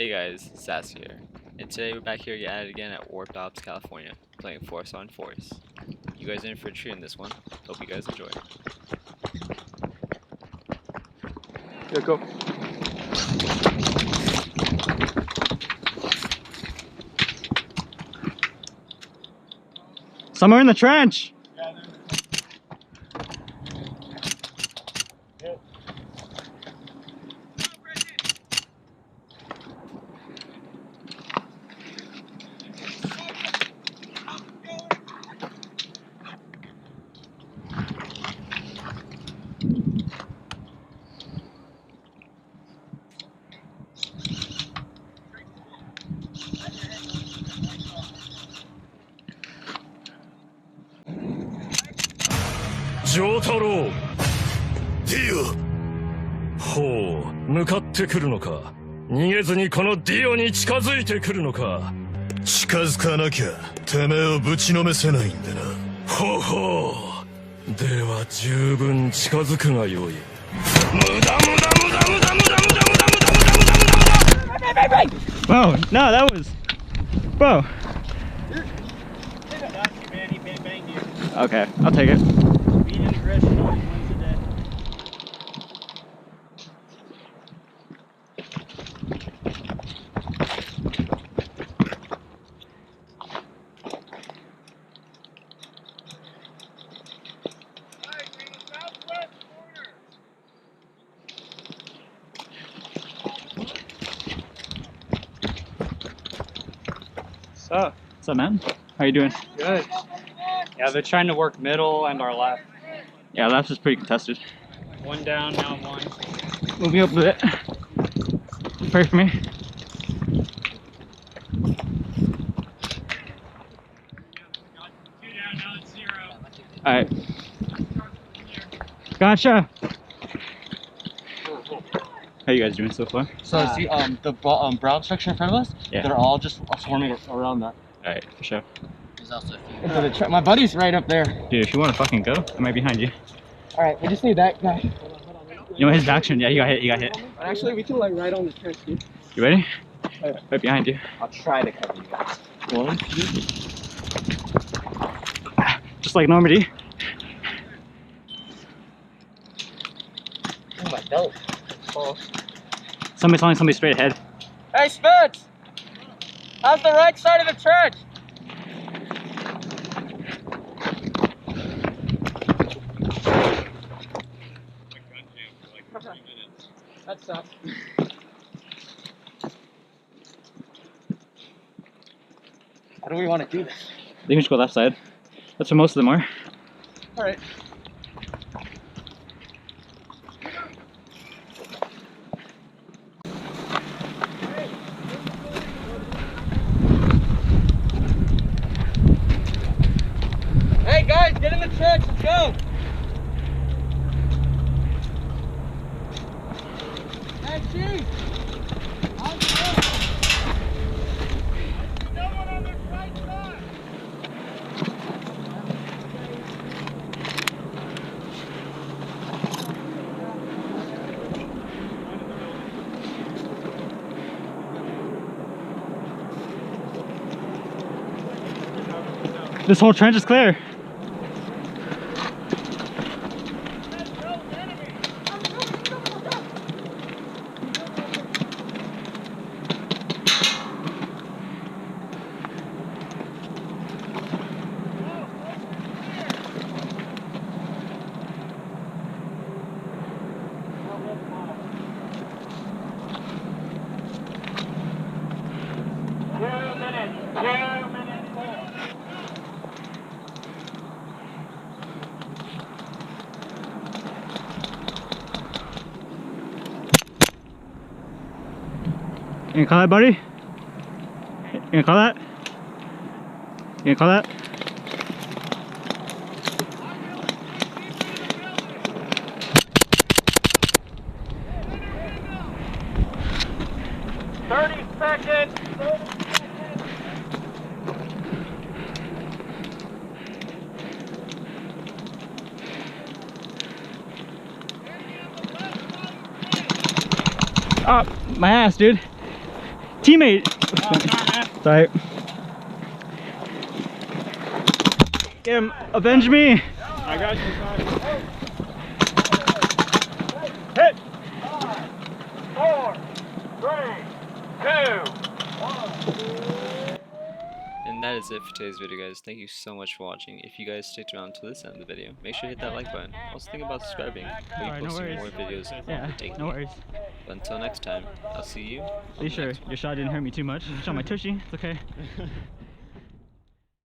Hey guys, Sassy here, and today we're back here at it again at Warped Ops, California, playing Force on Force. You guys are in for a treat in this one. Hope you guys enjoy. Yeah, go. Somewhere in the trench.丈太郎ディオほう向かってくるのか逃げずにこのディオに近づいてくるのか近づかなきゃてめえをぶちのめせないんでなほうほうでは十分近づくがよい無駄無駄無駄無駄無駄無駄無駄無駄無駄無駄無駄無駄無駄 Bro, no, that was... Bro. Okay, I'll take it. What's up, man? How you doing? Good. Yeah, they're trying to work middle and our left. Yeah, left is pretty contested. One down, now one. Move me up a bit. Pray for me. Two down, now it's 0. Alright. Gotcha! How you guys doing so far? So see, the brown section in front of us, Yeah. they're all just swarming around that. Alright, for sure. There's also a few. My buddy's right up there. Dude, if you want to fucking go, I'm right behind you. Alright, we just need that guy. You know his action? Yeah, you got hit, you got hit. Actually, we can like right on the trench, dude. You ready? Right behind you. I'll try to cover you guys. One, two. Just like Normandy. Oh, my belt. Somebody's telling somebody straight ahead. Hey, Spence! How's the right side of the trench? That sucks. How do we want to do this? I think we should go left side. That's where most of them are. Alright. Hey guys, get in the trench, let's go! Hey Chief! How's it going? No one on the right side! This whole trench is clear. You gonna call that, buddy? You gonna call that? You gonna call that? Oh, my ass, dude. Teammate. Sorry. Get him. Avenge me. I got you, son. Hit! 4, 3, 2, And that is it for today's video, guys. Thank you so much for watching. If you guys sticked around to this end of the video, make sure to hit that like button. Also think about subscribing. We'll be Alright, no posting worries. more videos Yeah, daily. no worries. But until next time, I'll see you. on Be the sure next one. your shot didn't hurt me too much. Shot my tushy. It's okay.